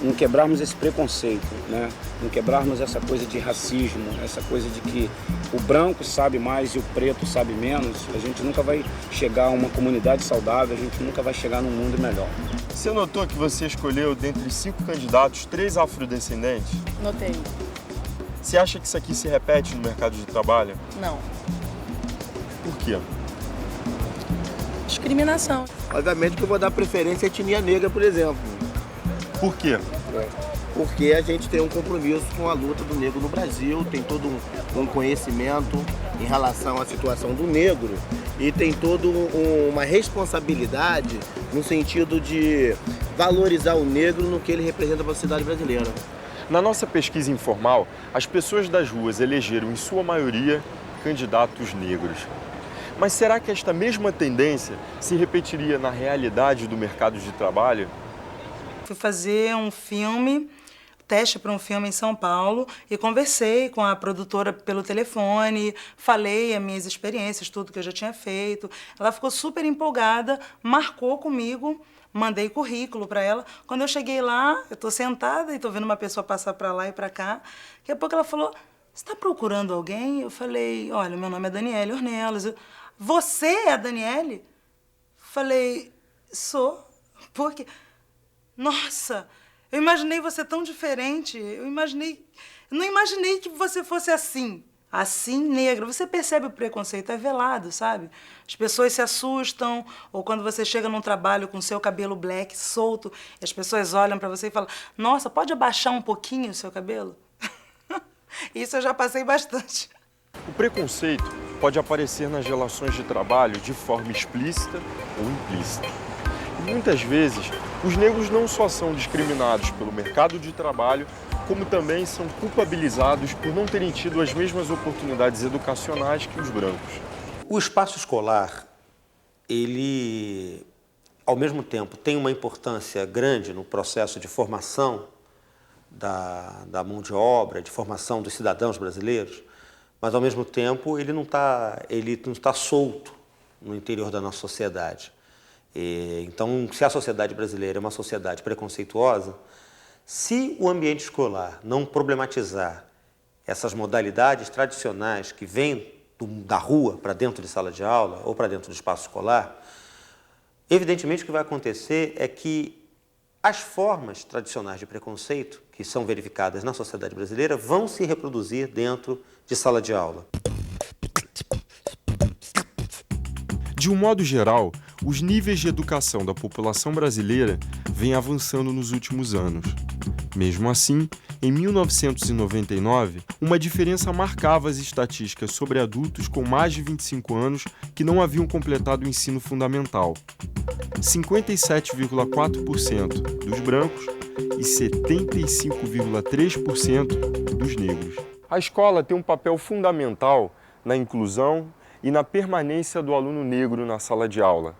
não quebrarmos esse preconceito, né? Não quebrarmos essa coisa de racismo, essa coisa de que o branco sabe mais e o preto sabe menos, a gente nunca vai chegar a uma comunidade saudável, a gente nunca vai chegar num mundo melhor. Você notou que você escolheu, dentre 5 candidatos, 3 afrodescendentes? Notei. Você acha que isso aqui se repete no mercado de trabalho? Não. Por quê? Discriminação. Obviamente que eu vou dar preferência à etnia negra, por exemplo. Por quê? Porque a gente tem um compromisso com a luta do negro no Brasil, tem todo um conhecimento em relação à situação do negro e tem toda uma responsabilidade no sentido de valorizar o negro no que ele representa para a sociedade brasileira. Na nossa pesquisa informal, as pessoas das ruas elegeram, em sua maioria, candidatos negros. Mas será que esta mesma tendência se repetiria na realidade do mercado de trabalho? Fui fazer um filme, teste para um filme em São Paulo e conversei com a produtora pelo telefone, falei as minhas experiências, tudo que eu já tinha feito. Ela ficou super empolgada, marcou comigo, mandei currículo para ela. Quando eu cheguei lá, eu estou sentada e estou vendo uma pessoa passar para lá e para cá. Daqui a pouco ela falou, você está procurando alguém? Eu falei, olha, meu nome é Daniele Ornelas. Você é a Daniele? Falei, sou. Por quê? Nossa, eu imaginei você tão diferente. Eu não imaginei que você fosse assim. Assim, negra. Você percebe o preconceito, é velado, sabe? As pessoas se assustam, ou quando você chega num trabalho com seu cabelo black solto, e as pessoas olham para você e falam, nossa, pode abaixar um pouquinho o seu cabelo? Isso eu já passei bastante. O preconceito pode aparecer nas relações de trabalho de forma explícita ou implícita. E muitas vezes, os negros não só são discriminados pelo mercado de trabalho, como também são culpabilizados por não terem tido as mesmas oportunidades educacionais que os brancos. O espaço escolar, ele, ao mesmo tempo, tem uma importância grande no processo de formação da mão de obra, de formação dos cidadãos brasileiros, mas, ao mesmo tempo, ele não tá solto no interior da nossa sociedade. Então, se a sociedade brasileira é uma sociedade preconceituosa, se o ambiente escolar não problematizar essas modalidades tradicionais que vêm da rua para dentro de sala de aula ou para dentro do espaço escolar, evidentemente o que vai acontecer é que as formas tradicionais de preconceito que são verificadas na sociedade brasileira vão se reproduzir dentro de sala de aula. De um modo geral, os níveis de educação da população brasileira vêm avançando nos últimos anos. Mesmo assim, em 1999, uma diferença marcava as estatísticas sobre adultos com mais de 25 anos que não haviam completado o ensino fundamental. 57,4% dos brancos e 75,3% dos negros. A escola tem um papel fundamental na inclusão e na permanência do aluno negro na sala de aula.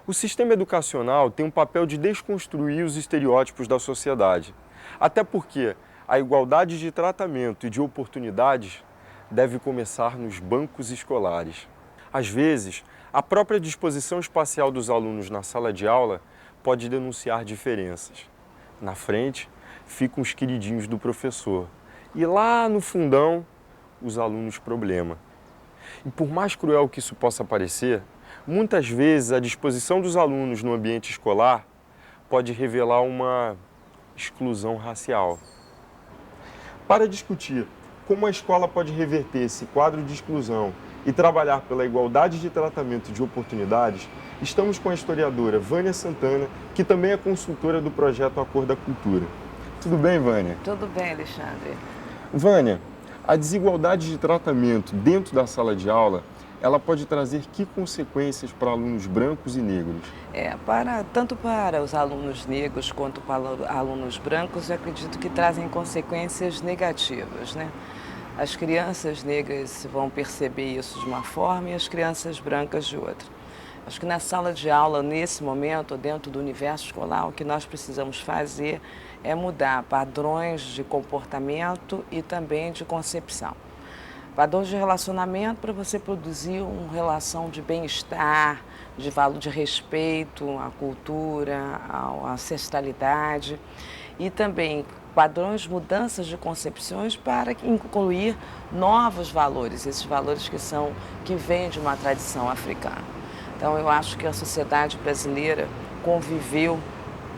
O sistema educacional tem um papel de desconstruir os estereótipos da sociedade, até porque a igualdade de tratamento e de oportunidades deve começar nos bancos escolares. Às vezes, a própria disposição espacial dos alunos na sala de aula pode denunciar diferenças. Na frente, ficam os queridinhos do professor, e lá no fundão, os alunos problema. E por mais cruel que isso possa parecer, muitas vezes a disposição dos alunos no ambiente escolar pode revelar uma exclusão racial. Para discutir como a escola pode reverter esse quadro de exclusão e trabalhar pela igualdade de tratamento e de oportunidades, estamos com a historiadora Vânia Santana, que também é consultora do projeto A Cor da Cultura. Tudo bem, Vânia? Tudo bem, Alexandre. Vânia, a desigualdade de tratamento dentro da sala de aula, ela pode trazer que consequências para alunos brancos e negros? Tanto para os alunos negros quanto para alunos brancos, eu acredito que trazem consequências negativas, né? As crianças negras vão perceber isso de uma forma e as crianças brancas de outra. Acho que na sala de aula, nesse momento, dentro do universo escolar, o que nós precisamos fazer é mudar padrões de comportamento e também de concepção. Padrões de relacionamento para você produzir uma relação de bem-estar, de valor de respeito à cultura, à ancestralidade. e também padrões, mudanças de concepções para incluir novos valores, esses valores que vêm de uma tradição africana. Então eu acho que a sociedade brasileira conviveu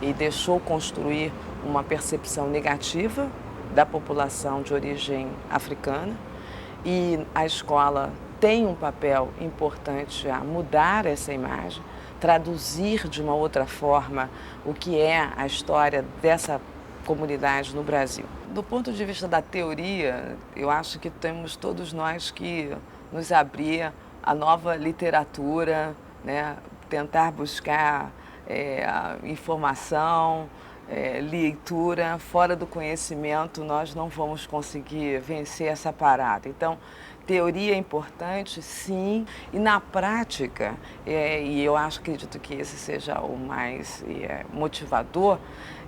e deixou construir uma percepção negativa da população de origem africana, e a escola tem um papel importante a mudar essa imagem, traduzir de uma outra forma o que é a história dessa comunidade no Brasil. Do ponto de vista da teoria, eu acho que temos todos nós que nos abrir à nova literatura, né? Tentar buscar informação, leitura. Fora do conhecimento, nós não vamos conseguir vencer essa parada. Então, teoria é importante, sim, e na prática, e eu acredito que esse seja o mais motivador,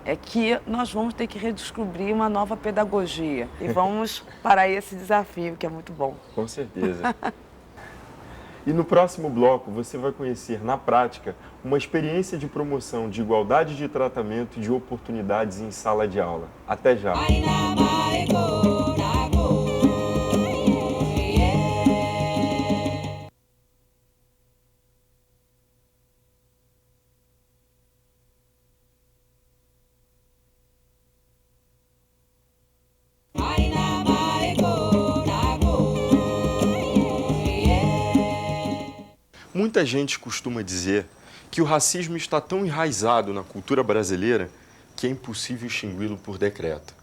é que nós vamos ter que redescobrir uma nova pedagogia e vamos para esse desafio, que é muito bom. Com certeza. E no próximo bloco você vai conhecer na prática uma experiência de promoção de igualdade de tratamento e de oportunidades em sala de aula. Até já! Muita gente costuma dizer que o racismo está tão enraizado na cultura brasileira que é impossível extingui-lo por decreto.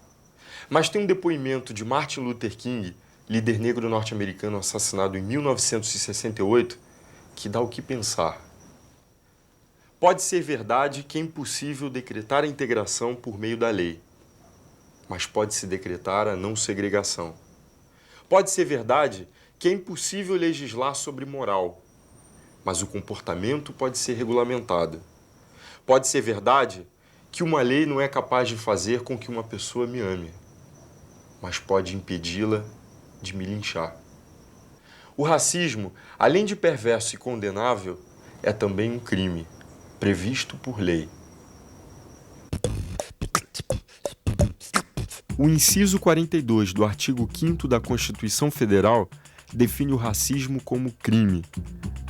Mas tem um depoimento de Martin Luther King, líder negro norte-americano assassinado em 1968, que dá o que pensar. Pode ser verdade que é impossível decretar a integração por meio da lei, mas pode-se decretar a não segregação. Pode ser verdade que é impossível legislar sobre moral, mas o comportamento pode ser regulamentado. Pode ser verdade que uma lei não é capaz de fazer com que uma pessoa me ame, mas pode impedi-la de me linchar. O racismo, além de perverso e condenável, é também um crime, previsto por lei. O inciso 42 do artigo 5º da Constituição Federal define o racismo como crime.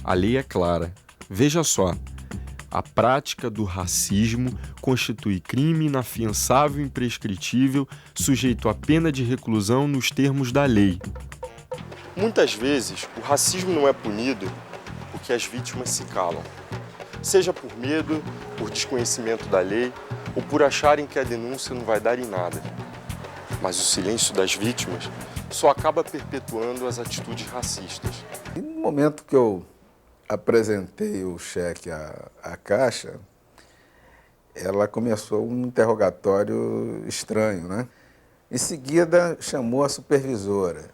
A lei é clara. Veja só, a prática do racismo constitui crime inafiançável e imprescritível, sujeito à pena de reclusão nos termos da lei. Muitas vezes, o racismo não é punido porque as vítimas se calam. Seja por medo, por desconhecimento da lei ou por acharem que a denúncia não vai dar em nada. Mas o silêncio das vítimas só acaba perpetuando as atitudes racistas. E no momento que eu apresentei o cheque à Caixa, ela começou um interrogatório estranho, né? Em seguida, chamou a supervisora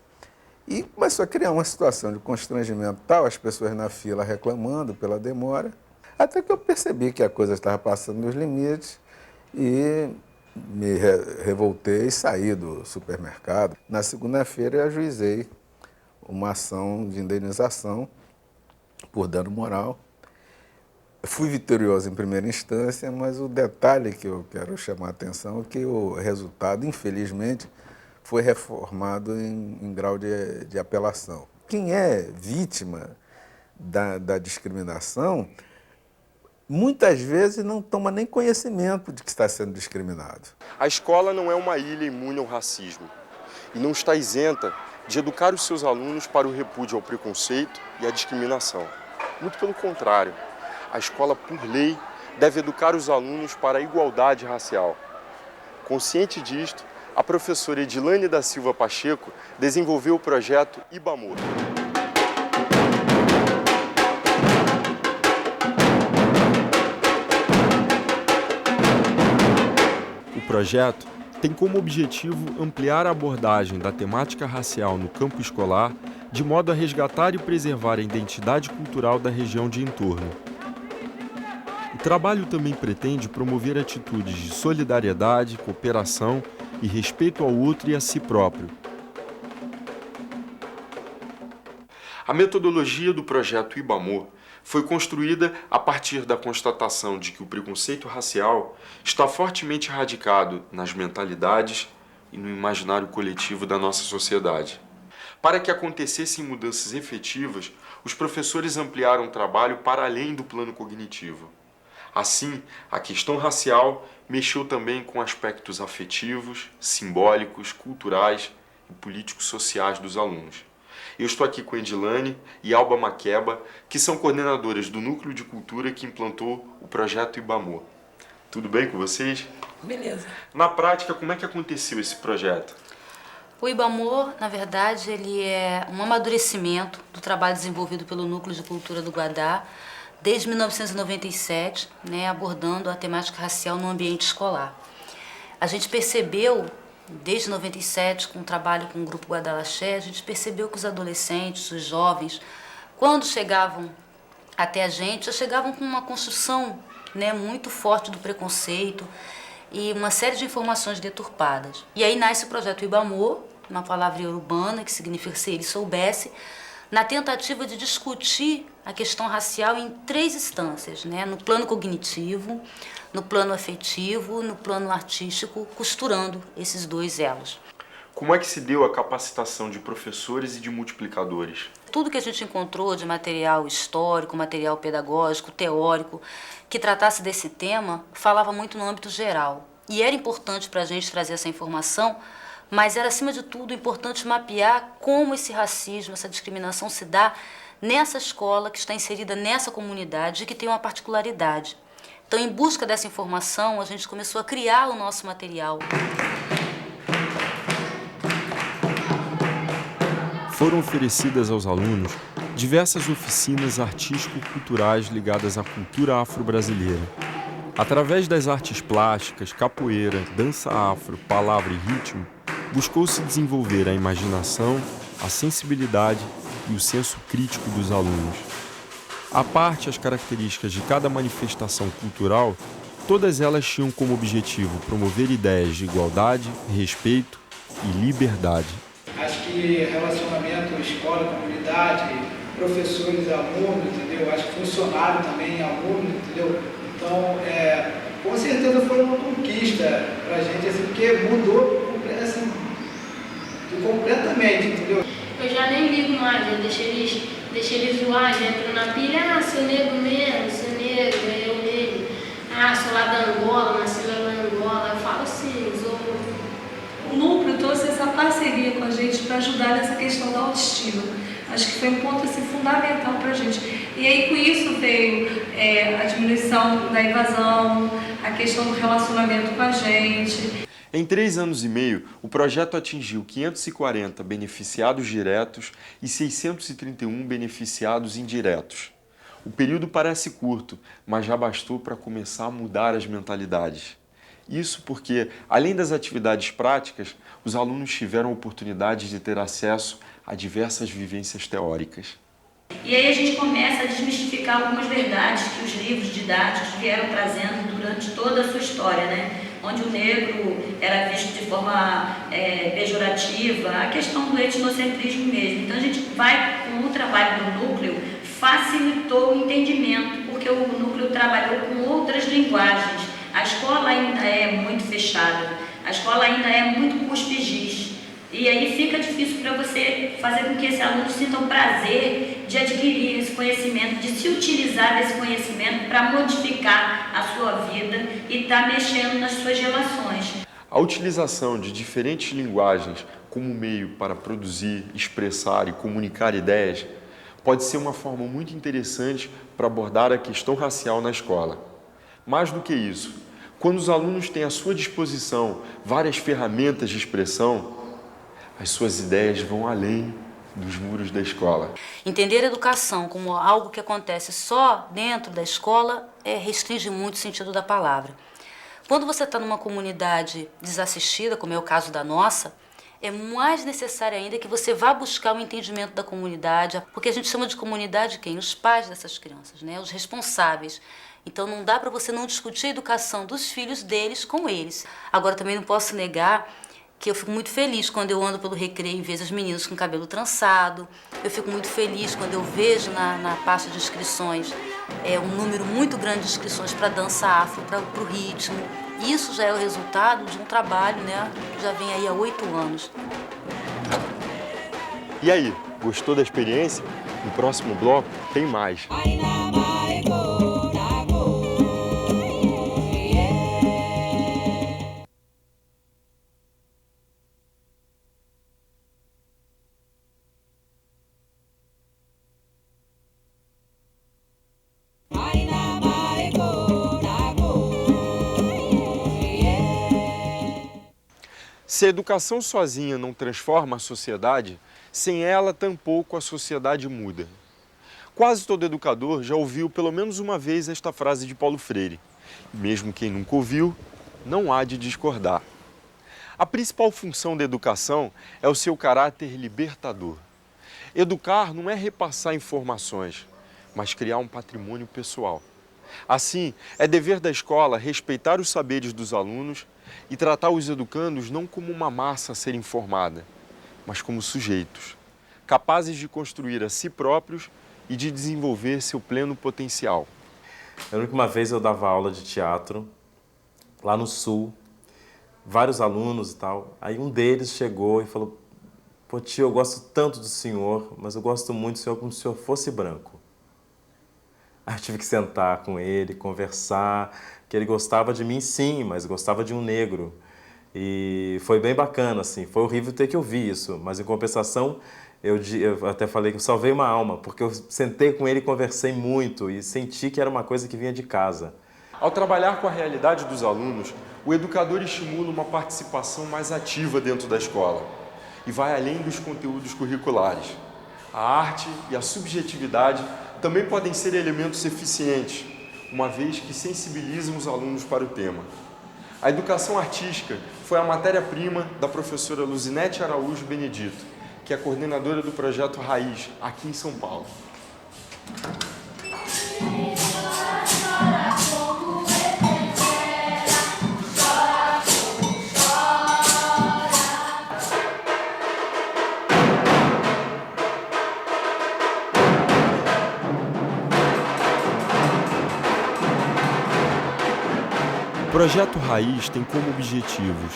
e começou a criar uma situação de constrangimento tal, as pessoas na fila reclamando pela demora, até que eu percebi que a coisa estava passando dos limites e me revoltei e saí do supermercado. Na segunda-feira, eu ajuizei uma ação de indenização por dano moral. Fui vitorioso em primeira instância, mas o detalhe que eu quero chamar a atenção é que o resultado, infelizmente, foi reformado em grau de apelação. Quem é vítima da discriminação, muitas vezes não toma nem conhecimento de que está sendo discriminado. A escola não é uma ilha imune ao racismo e não está isenta de educar os seus alunos para o repúdio ao preconceito e à discriminação. Muito pelo contrário, a escola, por lei, deve educar os alunos para a igualdade racial. Consciente disto, a professora Edilane da Silva Pacheco desenvolveu o projeto IBAMOR. O projeto tem como objetivo ampliar a abordagem da temática racial no campo escolar, de modo a resgatar e preservar a identidade cultural da região de entorno. O trabalho também pretende promover atitudes de solidariedade, cooperação e respeito ao outro e a si próprio. A metodologia do projeto IBAMOR foi construída a partir da constatação de que o preconceito racial está fortemente radicado nas mentalidades e no imaginário coletivo da nossa sociedade. Para que acontecessem mudanças efetivas, os professores ampliaram o trabalho para além do plano cognitivo. Assim, a questão racial mexeu também com aspectos afetivos, simbólicos, culturais e políticos sociais dos alunos. Eu estou aqui com Edilane e Alba Maqueba, que são coordenadoras do Núcleo de Cultura que implantou o projeto Ibamor. Tudo bem com vocês? Beleza. Na prática, como é que aconteceu esse projeto? O Ibamor, na verdade, ele é um amadurecimento do trabalho desenvolvido pelo Núcleo de Cultura do Guadá desde 1997, abordando a temática racial no ambiente escolar. A gente percebeu, desde 97, com o trabalho com o Grupo Guadalaxé, a gente percebeu que os adolescentes, os jovens, quando chegavam até a gente, já chegavam com uma construção muito forte do preconceito e uma série de informações deturpadas. E aí nasce o projeto Ibamor, uma palavra iorubana que significa se ele soubesse, na tentativa de discutir a questão racial em 3 instâncias, no plano cognitivo, no plano afetivo, no plano artístico, costurando esses 2 elos. Como é que se deu a capacitação de professores e de multiplicadores? Tudo que a gente encontrou de material histórico, material pedagógico, teórico, que tratasse desse tema, falava muito no âmbito geral. E era importante para a gente trazer essa informação, mas era, acima de tudo, importante mapear como esse racismo, essa discriminação se dá nessa escola que está inserida nessa comunidade e que tem uma particularidade. Então, em busca dessa informação, a gente começou a criar o nosso material. Foram oferecidas aos alunos diversas oficinas artístico-culturais ligadas à cultura afro-brasileira. Através das artes plásticas, capoeira, dança afro, palavra e ritmo, buscou-se desenvolver a imaginação, a sensibilidade e o senso crítico dos alunos. À parte as características de cada manifestação cultural, todas elas tinham como objetivo promover ideias de igualdade, respeito e liberdade. Acho que relacionamento escola-comunidade, professores e alunos, entendeu? Acho que funcionário também, aluno, entendeu? Então, com certeza foi uma conquista para a gente, assim, porque mudou assim, completamente, entendeu? Eu já nem ligo mais, eu deixei eles zoar, já entro na pilha, sou negro mesmo, sou negro, eu negro. Sou lá da Angola, nasci lá na Angola. Eu falo assim, O núcleo trouxe essa parceria com a gente para ajudar nessa questão da autoestima. Acho que foi um ponto assim, fundamental para a gente. E aí com isso veio a diminuição da evasão, a questão do relacionamento com a gente. Em 3 anos e meio, o projeto atingiu 540 beneficiados diretos e 631 beneficiados indiretos. O período parece curto, mas já bastou para começar a mudar as mentalidades. Isso porque, além das atividades práticas, os alunos tiveram a oportunidade de ter acesso a diversas vivências teóricas. E aí a gente começa a desmistificar algumas verdades que os livros didáticos vieram trazendo durante toda a sua história, onde o negro era visto de forma pejorativa, a questão do etnocentrismo mesmo. Então a gente vai, com o trabalho do núcleo, facilitou o entendimento, porque o núcleo trabalhou com outras linguagens. A escola ainda é muito fechada, a escola ainda é muito cuspe-giz. E aí fica difícil para você fazer com que esse aluno sinta o prazer de adquirir esse conhecimento, de se utilizar desse conhecimento para modificar a sua vida e estar mexendo nas suas relações. A utilização de diferentes linguagens como meio para produzir, expressar e comunicar ideias pode ser uma forma muito interessante para abordar a questão racial na escola. Mais do que isso, quando os alunos têm à sua disposição várias ferramentas de expressão, as suas ideias vão além dos muros da escola. Entender a educação como algo que acontece só dentro da escola restringe muito o sentido da palavra. Quando você está numa comunidade desassistida, como é o caso da nossa, é mais necessário ainda que você vá buscar o entendimento da comunidade, porque a gente chama de comunidade quem? Os pais dessas crianças, os responsáveis. Então não dá para você não discutir a educação dos filhos deles com eles. Agora também não posso negar que eu fico muito feliz quando eu ando pelo Recreio e vejo as meninas com cabelo trançado. Eu fico muito feliz quando eu vejo na pasta de inscrições um número muito grande de inscrições para dança afro, para o ritmo. Isso já é o resultado de um trabalho, né, que já vem aí há 8 anos. E aí, gostou da experiência? No próximo bloco tem mais. Se a educação sozinha não transforma a sociedade, sem ela tampouco a sociedade muda. Quase todo educador já ouviu pelo menos uma vez esta frase de Paulo Freire. Mesmo quem nunca ouviu, não há de discordar. A principal função da educação é o seu caráter libertador. Educar não é repassar informações, mas criar um patrimônio pessoal. Assim, é dever da escola respeitar os saberes dos alunos e tratar os educandos não como uma massa a ser informada, mas como sujeitos, capazes de construir a si próprios e de desenvolver seu pleno potencial. Eu lembro que uma vez eu dava aula de teatro, lá no Sul, vários alunos e tal. Aí um deles chegou e falou: "Pô, tio, eu gosto tanto do senhor, mas eu gosto muito do senhor como se o senhor fosse branco." Aí eu tive que sentar com ele, conversar, que ele gostava de mim sim, mas gostava de um negro. E foi bem bacana, assim. Foi horrível ter que ouvir isso, mas em compensação eu até falei que eu salvei uma alma, porque eu sentei com ele e conversei muito e senti que era uma coisa que vinha de casa. Ao trabalhar com a realidade dos alunos, o educador estimula uma participação mais ativa dentro da escola e vai além dos conteúdos curriculares. A arte e a subjetividade também podem ser elementos eficientes, uma vez que sensibilizam os alunos para o tema. A educação artística foi a matéria-prima da professora Luzinete Araújo Benedito, que é coordenadora do projeto Raiz, aqui em São Paulo. O projeto Raiz tem como objetivos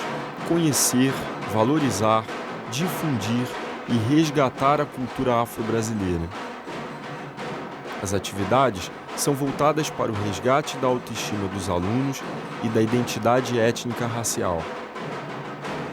conhecer, valorizar, difundir e resgatar a cultura afro-brasileira. As atividades são voltadas para o resgate da autoestima dos alunos e da identidade étnica racial.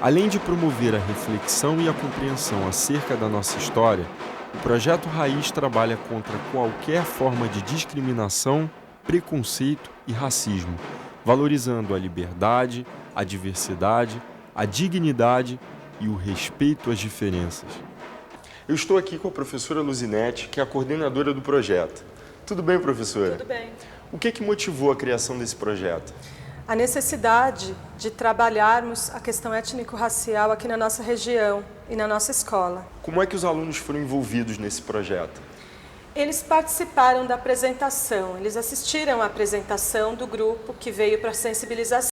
Além de promover a reflexão e a compreensão acerca da nossa história, o projeto Raiz trabalha contra qualquer forma de discriminação, preconceito e racismo, valorizando a liberdade, a diversidade, a dignidade e o respeito às diferenças. Eu estou aqui com a professora Luzinete, que é a coordenadora do projeto. Tudo bem, professora? Tudo bem. O que motivou a criação desse projeto? A necessidade de trabalharmos a questão étnico-racial aqui na nossa região e na nossa escola. Como é que os alunos foram envolvidos nesse projeto? Eles participaram da apresentação, eles assistiram à apresentação do grupo que veio para a sensibilização.